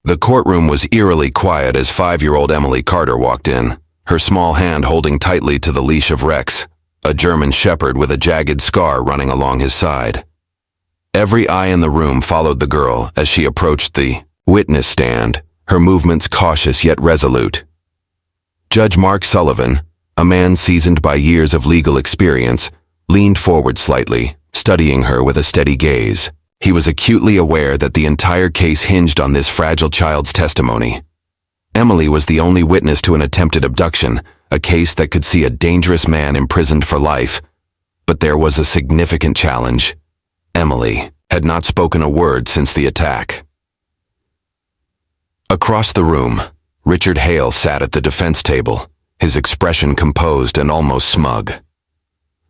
The courtroom was eerily quiet as 5-year-old Emily Carter walked in, her small hand holding tightly to the leash of Rex, a German shepherd with a jagged scar running along his side. Every eye in the room followed the girl as she approached the witness stand, her movements cautious yet resolute. Judge Mark Sullivan, a man seasoned by years of legal experience, leaned forward slightly, studying her with a steady gaze. He was acutely aware that the entire case hinged on this fragile child's testimony. Emily was the only witness to an attempted abduction, a case that could see a dangerous man imprisoned for life. But there was a significant challenge. Emily had not spoken a word since the attack. Across the room, Richard Hale sat at the defense table, his expression composed and almost smug.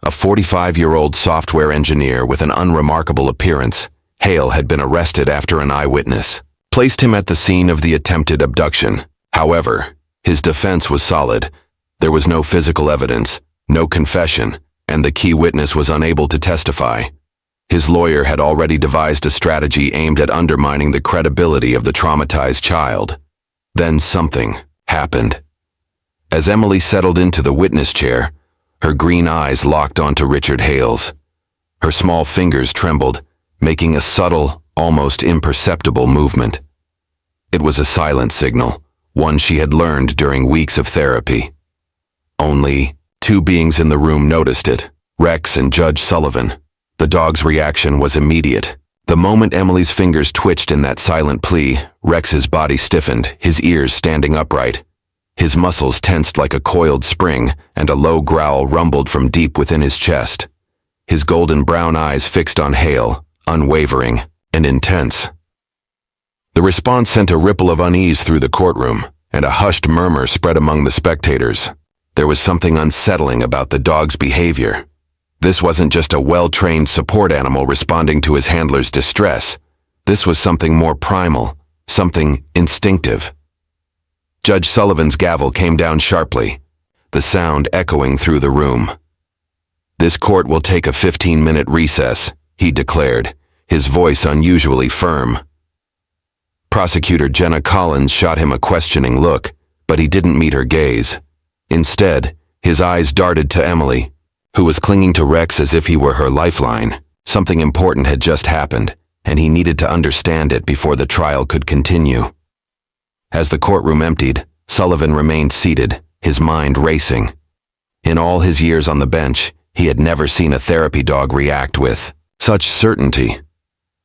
A 45-year-old software engineer with an unremarkable appearance, Hale had been arrested after an eyewitness placed him at the scene of the attempted abduction. However, his defense was solid. There was no physical evidence, no confession, and the key witness was unable to testify. His lawyer had already devised a strategy aimed at undermining the credibility of the traumatized child. Then something happened. As Emily settled into the witness chair, her green eyes locked onto Richard Hale's. Her small fingers trembled, making a subtle, almost imperceptible movement. It was a silent signal, one she had learned during weeks of therapy. Only 2 beings in the room noticed it, Rex and Judge Sullivan. The dog's reaction was immediate. The moment Emily's fingers twitched in that silent plea, Rex's body stiffened, his ears standing upright. His muscles tensed like a coiled spring, and a low growl rumbled from deep within his chest. His golden brown eyes fixed on Hale, unwavering and intense. The response sent a ripple of unease through the courtroom, and a hushed murmur spread among the spectators. There was something unsettling about the dog's behavior. This wasn't just a well-trained support animal responding to his handler's distress. This was something more primal, something instinctive. Judge Sullivan's gavel came down sharply, the sound echoing through the room. "This court will take a 15-minute recess," he declared, his voice unusually firm. Prosecutor Jenna Collins shot him a questioning look, but he didn't meet her gaze. Instead, his eyes darted to Emily, who was clinging to Rex as if he were her lifeline. Something important had just happened, and he needed to understand it before the trial could continue. As the courtroom emptied, Sullivan remained seated, his mind racing. In all his years on the bench, he had never seen a therapy dog react with such certainty.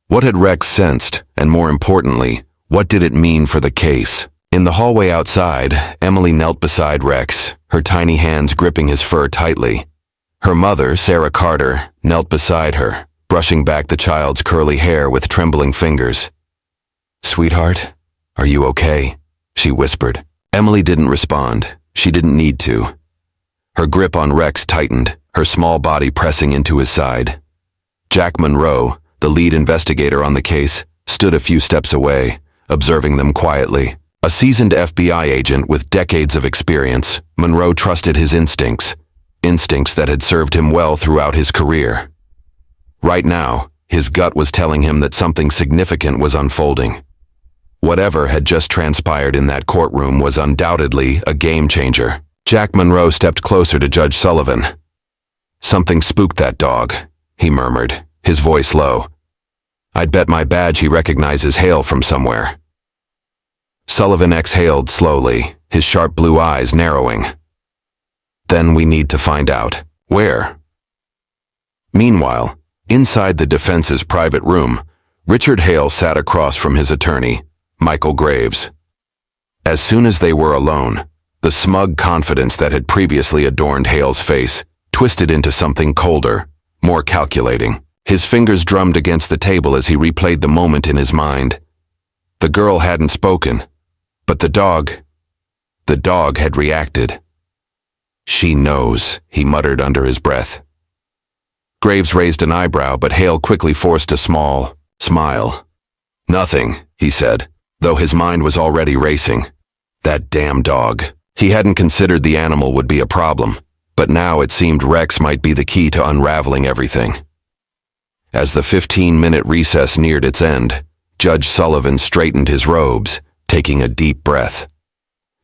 What had Rex sensed, and more importantly, what did it mean for the case? In the hallway outside, Emily knelt beside Rex, her tiny hands gripping his fur tightly. Her mother, Sarah Carter, knelt beside her, brushing back the child's curly hair with trembling fingers. "Sweetheart, are you okay?" she whispered. Emily didn't respond. She didn't need to. Her grip on Rex tightened, her small body pressing into his side. Jack Monroe, the lead investigator on the case, stood a few steps away, observing them quietly. A seasoned FBI agent with decades of experience, Monroe trusted his instincts that had served him well throughout his career. Right now, his gut was telling him that something significant was unfolding. Whatever had just transpired in that courtroom was undoubtedly a game changer. Jack Monroe stepped closer to Judge Sullivan. "Something spooked that dog," he murmured, his voice low. "I'd bet my badge he recognizes Hale from somewhere." Sullivan exhaled slowly, his sharp blue eyes narrowing. "Then we need to find out where." Meanwhile, inside the defense's private room, Richard Hale sat across from his attorney, Michael Graves. As soon as they were alone, the smug confidence that had previously adorned Hale's face twisted into something colder, more calculating. His fingers drummed against the table as he replayed the moment in his mind. The girl hadn't spoken, but the dog had reacted. "She knows," he muttered under his breath. Graves raised an eyebrow, but Hale quickly forced a small smile. "Nothing," he said, though his mind was already racing. That damn dog. He hadn't considered the animal would be a problem, but now it seemed Rex might be the key to unraveling everything. As the 15-minute recess neared its end, Judge Sullivan straightened his robes, taking a deep breath.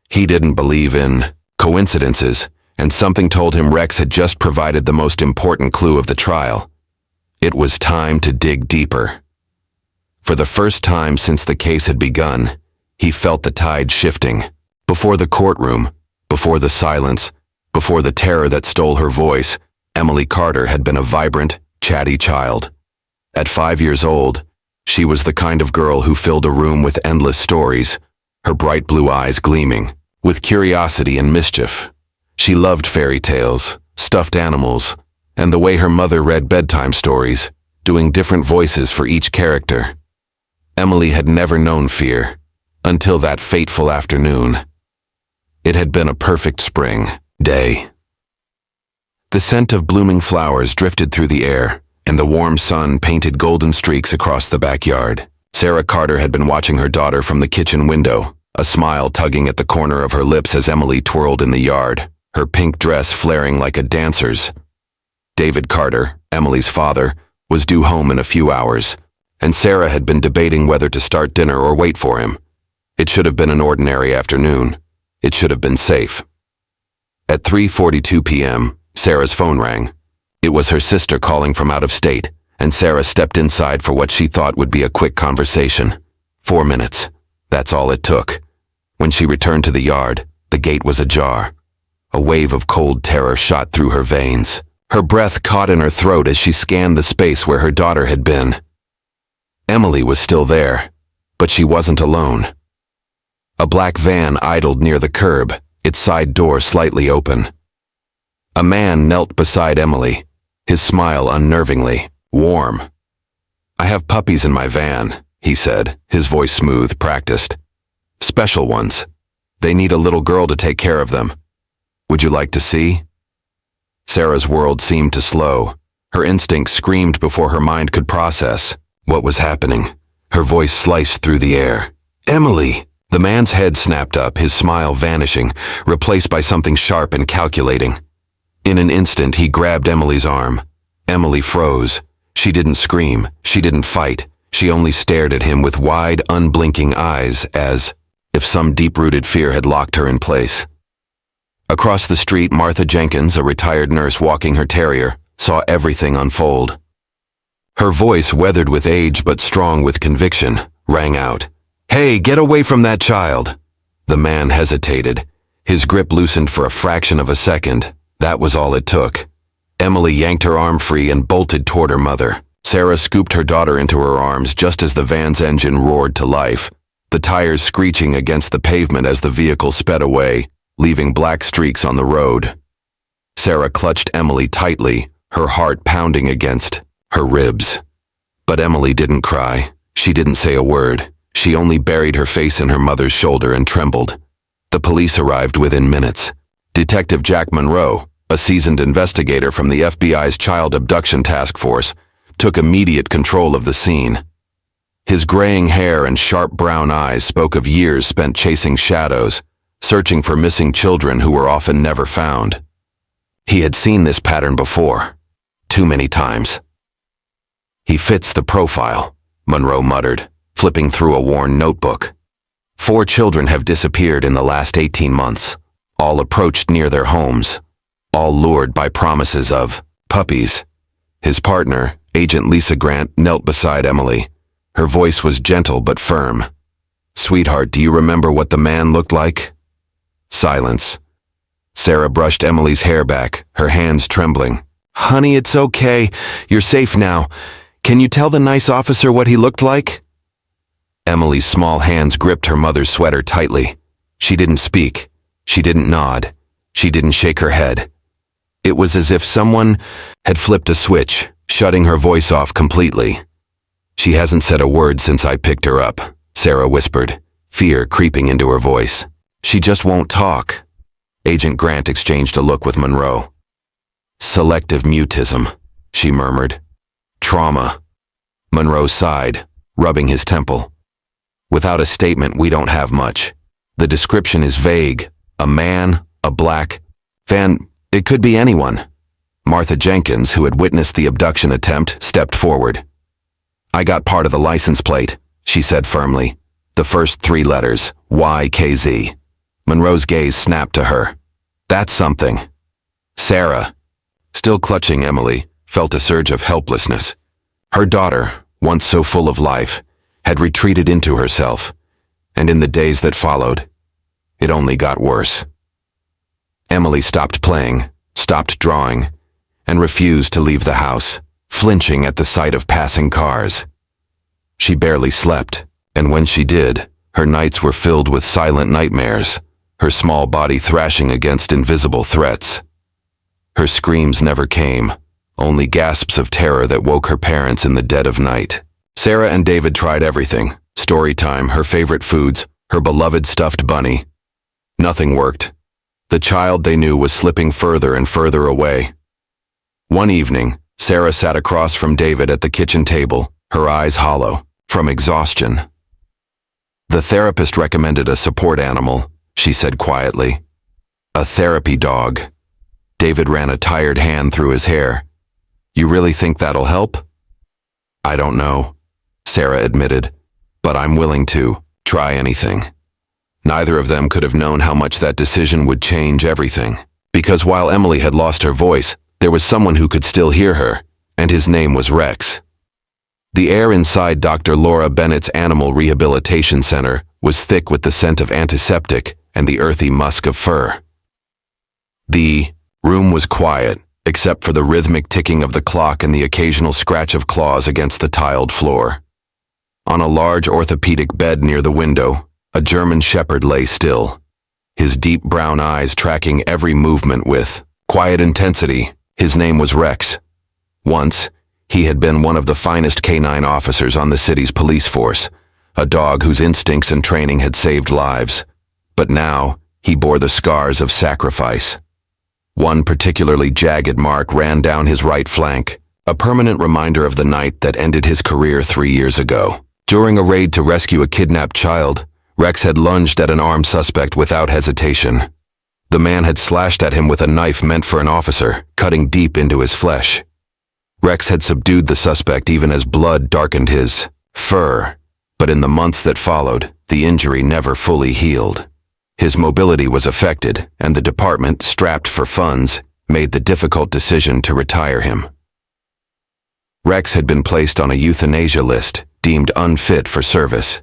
He didn't believe in coincidences, and something told him Rex had just provided the most important clue of the trial. It was time to dig deeper. For the first time since the case had begun, he felt the tide shifting. Before the courtroom, before the silence, before the terror that stole her voice, Emily Carter had been a vibrant, chatty child. At 5 years old, she was the kind of girl who filled a room with endless stories, her bright blue eyes gleaming with curiosity and mischief. She loved fairy tales, stuffed animals, and the way her mother read bedtime stories, doing different voices for each character. Emily had never known fear, until that fateful afternoon. It had been a perfect spring day. The scent of blooming flowers drifted through the air, and the warm sun painted golden streaks across the backyard. Sarah Carter had been watching her daughter from the kitchen window, a smile tugging at the corner of her lips as Emily twirled in the yard, her pink dress flaring like a dancer's. David Carter, Emily's father, was due home in a few hours, and Sarah had been debating whether to start dinner or wait for him. It should have been an ordinary afternoon. It should have been safe. At 3:42 p.m., Sarah's phone rang. It was her sister calling from out of state, and Sarah stepped inside for what she thought would be a quick conversation. 4 minutes. That's all it took. When she returned to the yard, the gate was ajar. A wave of cold terror shot through her veins. Her breath caught in her throat as she scanned the space where her daughter had been. Emily was still there, but she wasn't alone. A black van idled near the curb, its side door slightly open. A man knelt beside Emily, his smile unnervingly warm. "I have puppies in my van," he said, his voice smooth, practiced. "Special ones. They need a little girl to take care of them. Would you like to see?" Sarah's world seemed to slow. Her instincts screamed before her mind could process what was happening. Her voice sliced through the air. "Emily!" The man's head snapped up, his smile vanishing, replaced by something sharp and calculating. In an instant, he grabbed Emily's arm. Emily froze. She didn't scream. She didn't fight. She only stared at him with wide, unblinking eyes, as if some deep-rooted fear had locked her in place. Across the street, Martha Jenkins, a retired nurse walking her terrier, saw everything unfold. Her voice, weathered with age but strong with conviction, rang out. "Hey, get away from that child!" The man hesitated. His grip loosened for a fraction of a second. That was all it took. Emily yanked her arm free and bolted toward her mother. Sarah scooped her daughter into her arms just as the van's engine roared to life, the tires screeching against the pavement as the vehicle sped away, leaving black streaks on the road. Sarah clutched Emily tightly, her heart pounding against her ribs. But Emily didn't cry. She didn't say a word. She only buried her face in her mother's shoulder and trembled. The police arrived within minutes. Detective Jack Monroe, a seasoned investigator from the FBI's Child Abduction Task Force, took immediate control of the scene. His graying hair and sharp brown eyes spoke of years spent chasing shadows, searching for missing children who were often never found. He had seen this pattern before, too many times. "He fits the profile," Monroe muttered, flipping through a worn notebook. 4 children have disappeared in the last 18 months, all approached near their homes, all lured by promises of puppies. His partner, Agent Lisa Grant, knelt beside Emily. Her voice was gentle but firm. "Sweetheart, do you remember what the man looked like?" Silence. Sarah brushed Emily's hair back, her hands trembling. "Honey, it's okay. You're safe now. Can you tell the nice officer what he looked like?" Emily's small hands gripped her mother's sweater tightly. She didn't speak. She didn't nod. She didn't shake her head. It was as if someone had flipped a switch, shutting her voice off completely. "She hasn't said a word since I picked her up," Sarah whispered, fear creeping into her voice. "She just won't talk." Agent Grant exchanged a look with Monroe. "Selective mutism," she murmured. "Trauma." Monroe sighed, rubbing his temple. "Without a statement, we don't have much. The description is vague. A man, a black van, it could be anyone." Martha Jenkins, who had witnessed the abduction attempt, stepped forward. "I got part of the license plate," she said firmly. The first three letters, YKZ. Monroe's gaze snapped to her. That's something. Sarah, still clutching Emily, felt a surge of helplessness. Her daughter, once so full of life, had retreated into herself, and in the days that followed, it only got worse. Emily stopped playing, stopped drawing, and refused to leave the house, flinching at the sight of passing cars. She barely slept, and when she did, her nights were filled with silent nightmares, her small body thrashing against invisible threats. Her screams never came, only gasps of terror that woke her parents in the dead of night. Sarah and David tried everything: story time, her favorite foods, her beloved stuffed bunny. Nothing worked. The child they knew was slipping further and further away. One evening, Sarah sat across from David at the kitchen table, her eyes hollow, from exhaustion. The therapist recommended a support animal, she said quietly. A therapy dog. David ran a tired hand through his hair. You really think that'll help? I don't know, Sarah admitted, but I'm willing to try anything. Neither of them could have known how much that decision would change everything, because while Emily had lost her voice, there was someone who could still hear her, and his name was Rex. The air inside Dr. Laura Bennett's Animal Rehabilitation Center was thick with the scent of antiseptic and the earthy musk of fur. The room was quiet, except for the rhythmic ticking of the clock and the occasional scratch of claws against the tiled floor. On a large orthopedic bed near the window, a German shepherd lay still, his deep brown eyes tracking every movement with quiet intensity. His name was Rex. Once, he had been one of the finest canine officers on the city's police force, a dog whose instincts and training had saved lives. But now, he bore the scars of sacrifice. One particularly jagged mark ran down his right flank, a permanent reminder of the night that ended his career 3 years ago. During a raid to rescue a kidnapped child, Rex had lunged at an armed suspect without hesitation. The man had slashed at him with a knife meant for an officer, cutting deep into his flesh. Rex had subdued the suspect even as blood darkened his fur, but in the months that followed, the injury never fully healed. His mobility was affected, and the department, strapped for funds, made the difficult decision to retire him. Rex had been placed on a euthanasia list, deemed unfit for service.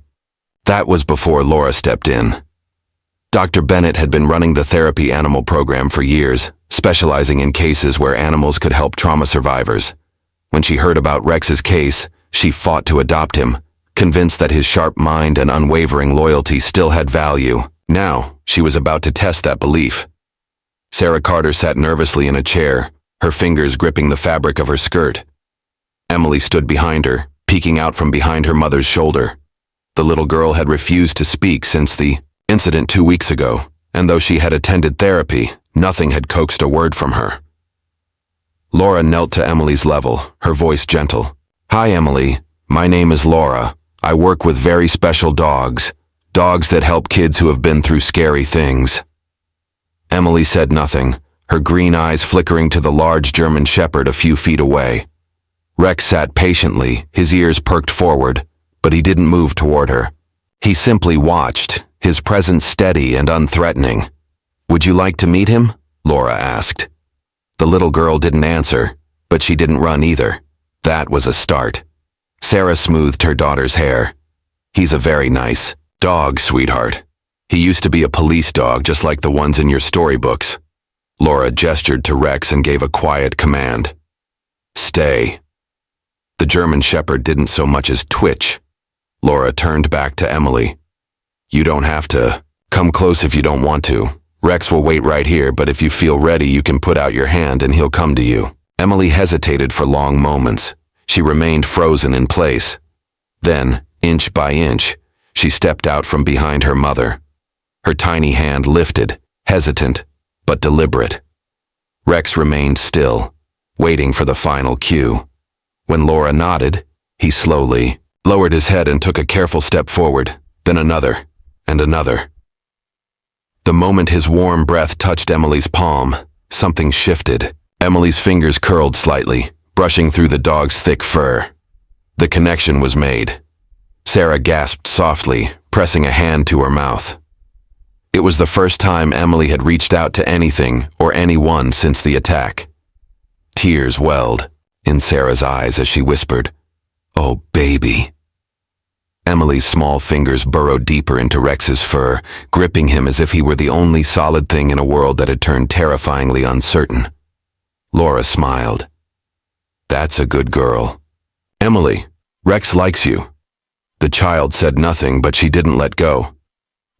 That was before Laura stepped in. Dr. Bennett had been running the therapy animal program for years, specializing in cases where animals could help trauma survivors. When she heard about Rex's case, she fought to adopt him, convinced that his sharp mind and unwavering loyalty still had value. Now, she was about to test that belief. Sarah Carter sat nervously in a chair, her fingers gripping the fabric of her skirt. Emily stood behind her, peeking out from behind her mother's shoulder. The little girl had refused to speak since the incident 2 weeks ago, and though she had attended therapy, nothing had coaxed a word from her. Laura knelt to Emily's level, her voice gentle. Hi, Emily. My name is Laura. I work with very special dogs. Dogs that help kids who have been through scary things. Emily said nothing, her green eyes flickering to the large German shepherd a few feet away. Rex sat patiently, his ears perked forward, but he didn't move toward her. He simply watched, his presence steady and unthreatening. Would you like to meet him? Laura asked. The little girl didn't answer, but she didn't run either. That was a start. Sarah smoothed her daughter's hair. He's a very nice dog, sweetheart. He used to be a police dog just like the ones in your storybooks. Laura gestured to Rex and gave a quiet command. Stay. The German shepherd didn't so much as twitch. Laura turned back to Emily. You don't have to come close if you don't want to. Rex will wait right here, but if you feel ready, you can put out your hand and he'll come to you. Emily hesitated for long moments. She remained frozen in place. Then, inch by inch, she stepped out from behind her mother. Her tiny hand lifted, hesitant, but deliberate. Rex remained still, waiting for the final cue. When Laura nodded, he slowly lowered his head and took a careful step forward, then another, and another. The moment his warm breath touched Emily's palm, something shifted. Emily's fingers curled slightly, brushing through the dog's thick fur. The connection was made. Sarah gasped softly, pressing a hand to her mouth. It was the first time Emily had reached out to anything or anyone since the attack. Tears welled in Sarah's eyes as she whispered, "Oh, baby." Emily's small fingers burrowed deeper into Rex's fur, gripping him as if he were the only solid thing in a world that had turned terrifyingly uncertain. Laura smiled. "That's a good girl." "Emily, Rex likes you." The child said nothing, but she didn't let go.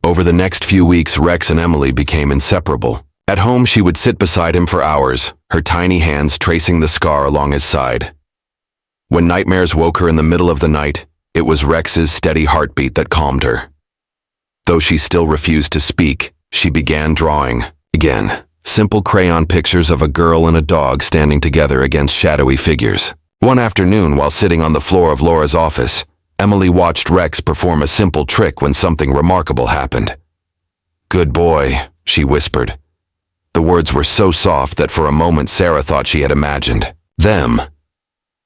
Over the next few weeks, Rex and Emily became inseparable. At home, she would sit beside him for hours, her tiny hands tracing the scar along his side. When nightmares woke her in the middle of the night, it was Rex's steady heartbeat that calmed her. Though she still refused to speak, she began drawing again. Simple crayon pictures of a girl and a dog standing together against shadowy figures. One afternoon, while sitting on the floor of Laura's office, Emily watched Rex perform a simple trick when something remarkable happened. "Good boy," she whispered. The words were so soft that for a moment Sarah thought she had imagined them.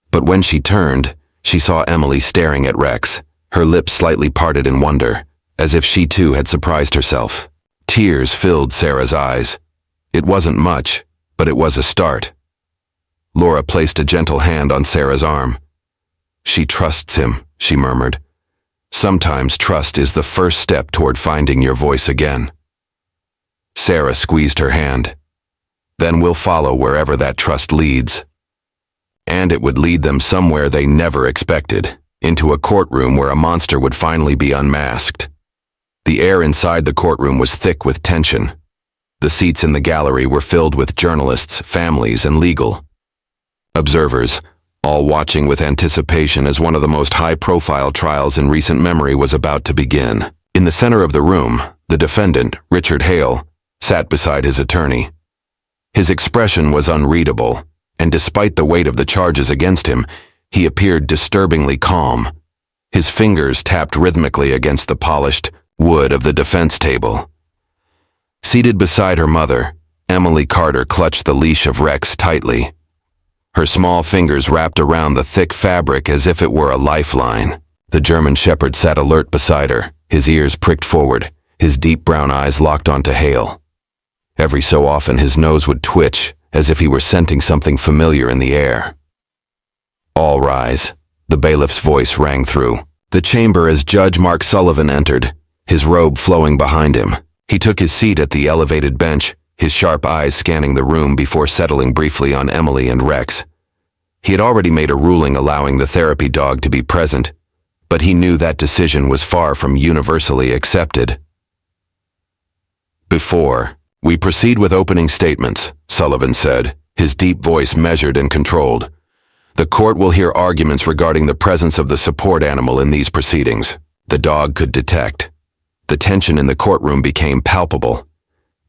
But when she turned, she saw Emily staring at Rex, her lips slightly parted in wonder, as if she too had surprised herself. Tears filled Sarah's eyes. It wasn't much, but it was a start. Laura placed a gentle hand on Sarah's arm. "She trusts him," she murmured. "Sometimes trust is the first step toward finding your voice again." Sarah squeezed her hand. "Then we'll follow wherever that trust leads." And it would lead them somewhere they never expected, into a courtroom where a monster would finally be unmasked. The air inside the courtroom was thick with tension. The seats in the gallery were filled with journalists, families, and legal observers, all watching with anticipation as one of the most high-profile trials in recent memory was about to begin. In the center of the room, the defendant, Richard Hale, sat beside his attorney. His expression was unreadable, and despite the weight of the charges against him, he appeared disturbingly calm. His fingers tapped rhythmically against the polished wood of the defense table. Seated beside her mother, Emily Carter clutched the leash of Rex tightly. Her small fingers wrapped around the thick fabric as if it were a lifeline. The German shepherd sat alert beside her, his ears pricked forward, his deep brown eyes locked onto Hale. Every so often his nose would twitch, as if he were scenting something familiar in the air. "All rise," the bailiff's voice rang through the chamber as Judge Mark Sullivan entered, his robe flowing behind him. He took his seat at the elevated bench, his sharp eyes scanning the room before settling briefly on Emily and Rex. He had already made a ruling allowing the therapy dog to be present, but he knew that decision was far from universally accepted. "Before we proceed with opening statements," Sullivan said, his deep voice measured and controlled, "the court will hear arguments regarding the presence of the support animal in these proceedings." The dog could detect. The tension in the courtroom became palpable.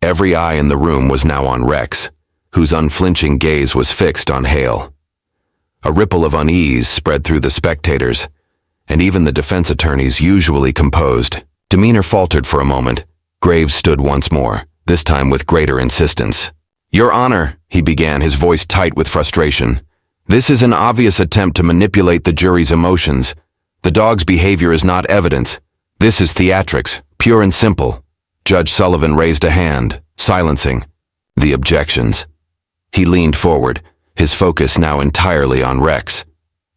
Every eye in the room was now on Rex, whose unflinching gaze was fixed on Hale. A ripple of unease spread through the spectators, and even the defense attorney's usually composed demeanor faltered for a moment. Graves stood once more, this time with greater insistence. "Your Honor," he began, his voice tight with frustration, "this is an obvious attempt to manipulate the jury's emotions. The dog's behavior is not evidence. This is theatrics, pure and simple." Judge Sullivan raised a hand, silencing the objections. He leaned forward, his focus now entirely on Rex.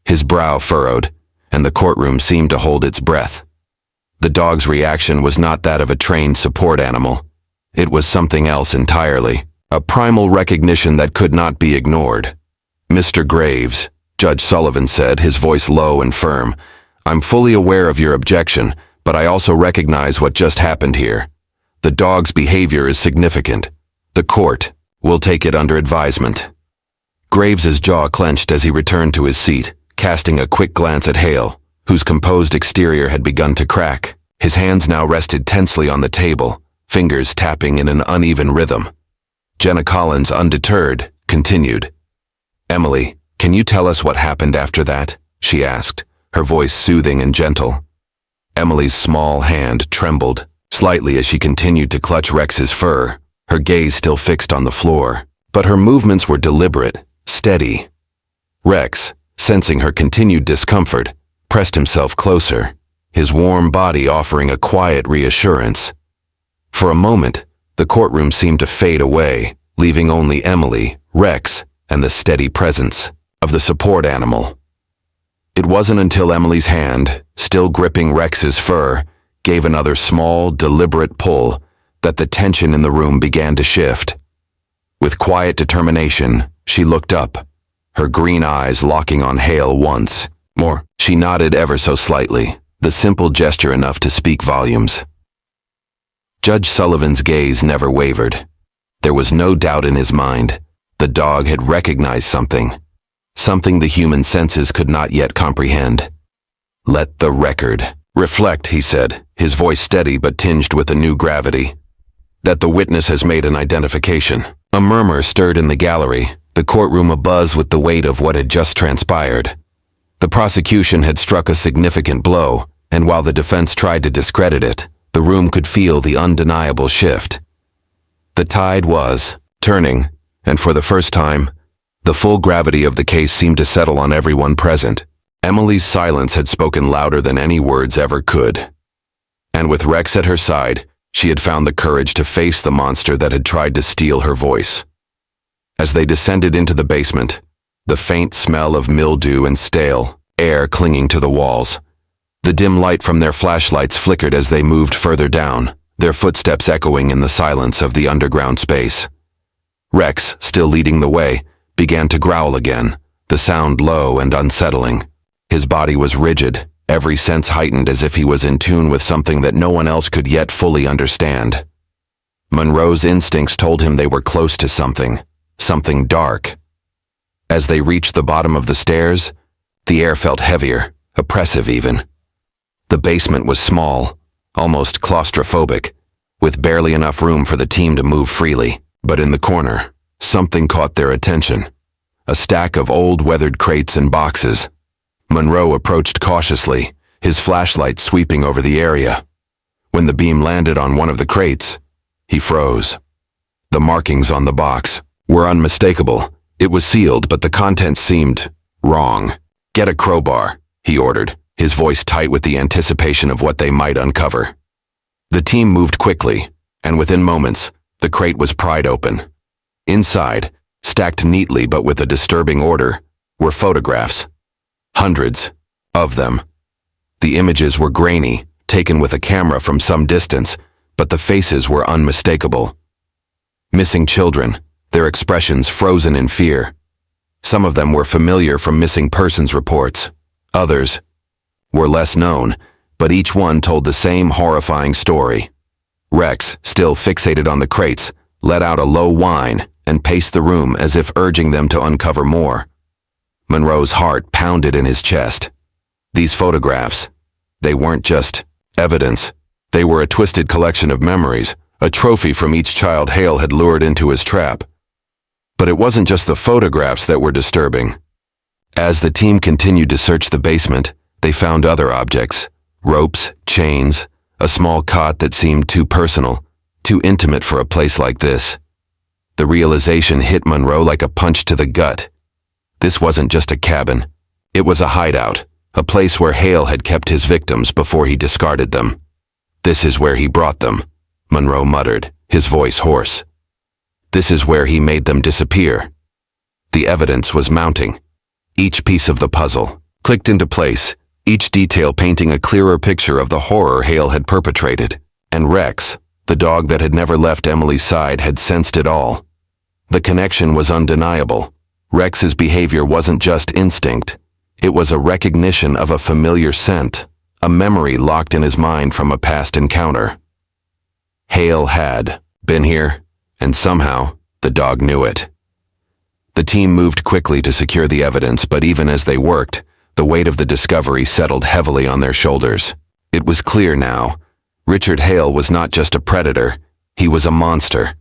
His brow furrowed, and the courtroom seemed to hold its breath. The dog's reaction was not that of a trained support animal. It was something else entirely, a primal recognition that could not be ignored. "Mr. Graves," Judge Sullivan said, his voice low and firm, "I'm fully aware of your objection, but I also recognize what just happened here. The dog's behavior is significant. The court will take it under advisement." Graves's jaw clenched as he returned to his seat, casting a quick glance at Hale, whose composed exterior had begun to crack. His hands now rested tensely on the table, fingers tapping in an uneven rhythm. Jenna Collins, undeterred, continued. "Emily, can you tell us what happened after that?" she asked, her voice soothing and gentle. Emily's small hand trembled slightly as she continued to clutch Rex's fur, her gaze still fixed on the floor, but her movements were deliberate, steady. Rex, sensing her continued discomfort, pressed himself closer. his warm body offering a quiet reassurance. For a moment, the courtroom seemed to fade away, leaving only Emily, Rex, and the steady presence of the support animal. It wasn't until Emily's hand, still gripping Rex's fur, gave another small, deliberate pull that the tension in the room began to shift. With quiet determination, she looked up, her green eyes locking on Hale once more. She nodded ever so slightly, the simple gesture enough to speak volumes. Judge Sullivan's gaze never wavered. There was no doubt in his mind. The dog had recognized something the human senses could not yet comprehend. "Let the record reflect," he said, his voice steady but tinged with a new gravity, "that the witness has made an identification." A murmur stirred in the gallery, the courtroom abuzz with the weight of what had just transpired. The prosecution had struck a significant blow, and while the defense tried to discredit it, the room could feel the undeniable shift. The tide was turning, and for the first time, the full gravity of the case seemed to settle on everyone present. Emily's silence had spoken louder than any words ever could. And with Rex at her side, she had found the courage to face the monster that had tried to steal her voice. As they descended into the basement, the faint smell of mildew and stale air clinging to the walls. The dim light from their flashlights flickered as they moved further down, their footsteps echoing in the silence of the underground space. Rex, still leading the way, began to growl again, the sound low and unsettling. His body was rigid, every sense heightened as if he was in tune with something that no one else could yet fully understand. Monroe's instincts told him they were close to something dark. As they reached the bottom of the stairs, the air felt heavier, oppressive even. The basement was small, almost claustrophobic, with barely enough room for the team to move freely. But in the corner, something caught their attention. A stack of old weathered crates and boxes. Monroe approached cautiously, his flashlight sweeping over the area. When the beam landed on one of the crates, he froze. The markings on the box were unmistakable. It was sealed, but the contents seemed wrong. "Get a crowbar," he ordered, his voice tight with the anticipation of what they might uncover. The team moved quickly, and within moments, the crate was pried open. Inside, stacked neatly but with a disturbing order, were photographs. Hundreds of them. The images were grainy, taken with a camera from some distance, but the faces were unmistakable. Missing children, their expressions frozen in fear. Some of them were familiar from missing persons reports. Others were less known, but each one told the same horrifying story. Rex, still fixated on the crates, let out a low whine and paced the room as if urging them to uncover more. Monroe's heart pounded in his chest. These photographs, they weren't just evidence. They were a twisted collection of memories, a trophy from each child Hale had lured into his trap. But it wasn't just the photographs that were disturbing. As the team continued to search the basement, they found other objects, ropes, chains, a small cot that seemed too personal, too intimate for a place like this. The realization hit Monroe like a punch to the gut. This wasn't just a cabin. It was a hideout, a place where Hale had kept his victims before he discarded them. "This is where he brought them," Monroe muttered, his voice hoarse. "This is where he made them disappear." The evidence was mounting. Each piece of the puzzle clicked into place, each detail painting a clearer picture of the horror Hale had perpetrated. And Rex, the dog that had never left Emily's side, had sensed it all. The connection was undeniable. Rex's behavior wasn't just instinct. It was a recognition of a familiar scent, a memory locked in his mind from a past encounter. Hale had been here, and somehow the dog knew it. The team moved quickly to secure the evidence, but even as they worked, the weight of the discovery settled heavily on their shoulders. It was clear now. Richard Hale was not just a predator, he was a monster.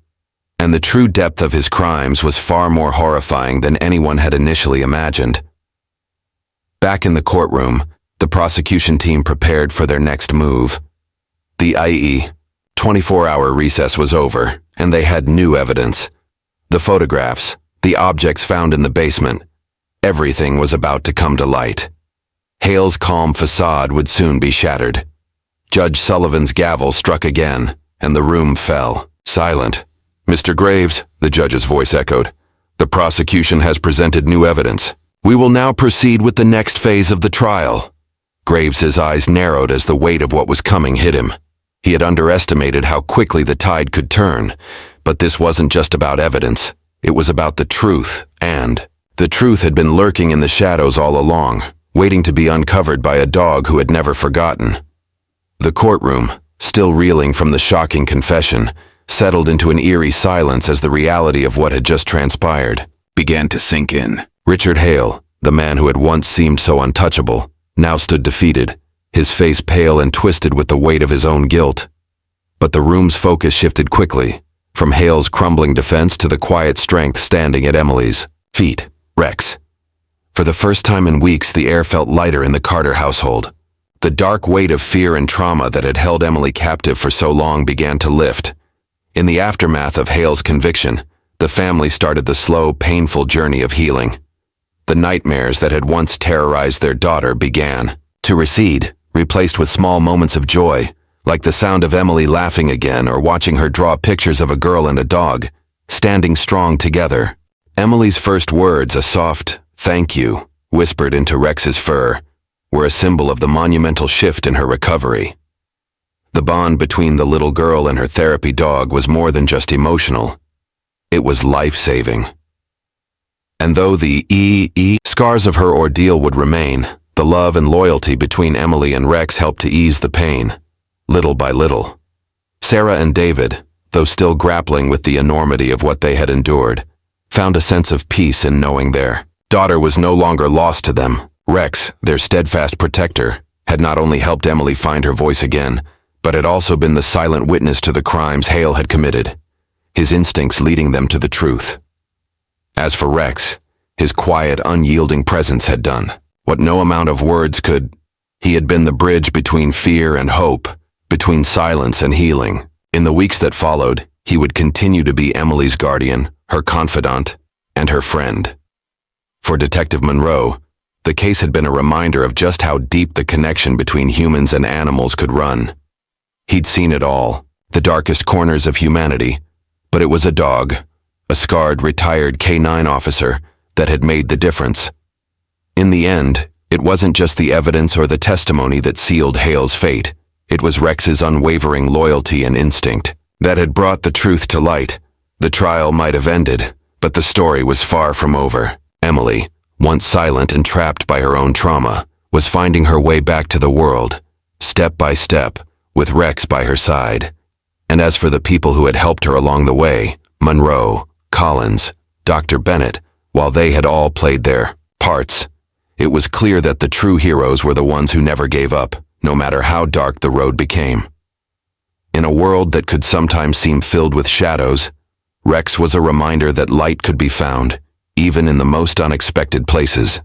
And the true depth of his crimes was far more horrifying than anyone had initially imagined. Back in the courtroom, the prosecution team prepared for their next move. The i.e., 24-hour recess was over, and they had new evidence. The photographs, the objects found in the basement, everything was about to come to light. Hale's calm facade would soon be shattered. Judge Sullivan's gavel struck again, and the room fell. Silent. "Mr. Graves," the judge's voice echoed, "the prosecution has presented new evidence. We will now proceed with the next phase of the trial." Graves's eyes narrowed as the weight of what was coming hit him. He had underestimated how quickly the tide could turn, but this wasn't just about evidence. It was about the truth, and the truth had been lurking in the shadows all along, waiting to be uncovered by a dog who had never forgotten. The courtroom, still reeling from the shocking confession, settled into an eerie silence as the reality of what had just transpired began to sink in. Richard Hale, the man who had once seemed so untouchable, now stood defeated, his face pale and twisted with the weight of his own guilt. But the room's focus shifted quickly, from Hale's crumbling defense to the quiet strength standing at Emily's feet. Rex. For the first time in weeks, the air felt lighter in the Carter household. The dark weight of fear and trauma that had held Emily captive for so long began to lift. In the aftermath of Hale's conviction, the family started the slow, painful journey of healing. The nightmares that had once terrorized their daughter began to recede, replaced with small moments of joy, like the sound of Emily laughing again or watching her draw pictures of a girl and a dog, standing strong together. Emily's first words, a soft, "Thank you," whispered into Rex's fur, were a symbol of the monumental shift in her recovery. The bond between the little girl and her therapy dog was more than just emotional. It was life-saving. And though the scars of her ordeal would remain, the love and loyalty between Emily and Rex helped to ease the pain, little by little. Sarah and David, though still grappling with the enormity of what they had endured, found a sense of peace in knowing their daughter was no longer lost to them. Rex, their steadfast protector, had not only helped Emily find her voice again, but had also been the silent witness to the crimes Hale had committed, his instincts leading them to the truth. As for Rex, his quiet, unyielding presence had done what no amount of words could. He had been the bridge between fear and hope, between silence and healing. In the weeks that followed, he would continue to be Emily's guardian, her confidant, and her friend. For Detective Monroe, the case had been a reminder of just how deep the connection between humans and animals could run. He'd seen it all, the darkest corners of humanity, but it was a dog, a scarred, retired canine officer, that had made the difference. In the end, it wasn't just the evidence or the testimony that sealed Hale's fate. It was Rex's unwavering loyalty and instinct that had brought the truth to light. The trial might have ended, but the story was far from over. Emily, once silent and trapped by her own trauma, was finding her way back to the world, step by step, with Rex by her side. And as for the people who had helped her along the way, Monroe, Collins, Dr. Bennett, while they had all played their parts, it was clear that the true heroes were the ones who never gave up, no matter how dark the road became. In a world that could sometimes seem filled with shadows, Rex was a reminder that light could be found, even in the most unexpected places.